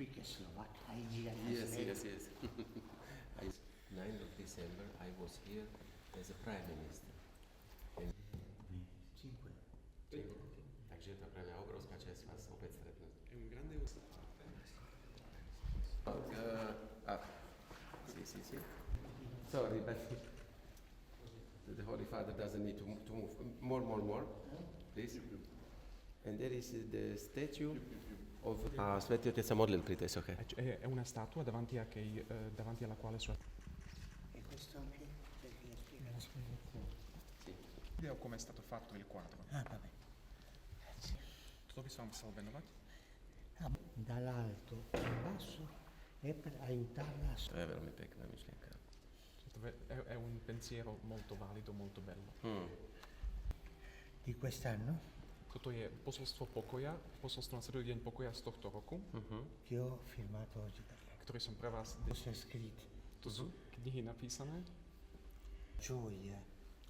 speak Slovak? I Yes, yes, yes. 9th of December I was here as a Prime Minister. Cinque. Takže je to pre mňa obrovská čest vás opäť stretnúť. Sì. Sorry, but the Holy Father doesn't need to move. More, please. And there is the statue of... A Svätý Otec sa modlil pri tej soche. È una statua davanti alla quale sua... E questo anche? Perché la spiegazione. Sì. Video come è stato fatto il quadro. Ah, vabbè. Grazie. Toto by sa vám chcel venovať? Dall'alto in basso è per aiutarla a... To je veľmi pekná myšlienka. È un pensiero molto valido, molto bello. Di quest'anno? Toto je posolstvo pokoja, posolstvo na Svetový deň pokoja z tohto roku, Che ho firmato oggi per lei. ktorý som pre vás... Sono scritti. To sú knihy napísané Gioia.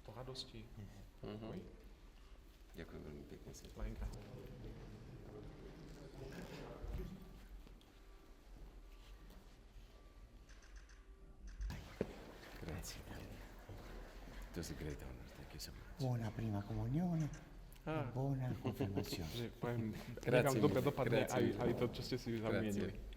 o radosti, pokoji. Ďakujem veľmi pekne. Lenka. Grazie. It was a great honor. Thank you so much. Buona prima comunione e buona confermazione. Že poviem, nech Grazie vám dobre mille, dopadne grazie aj to, čo ste si zamienili. Grazie.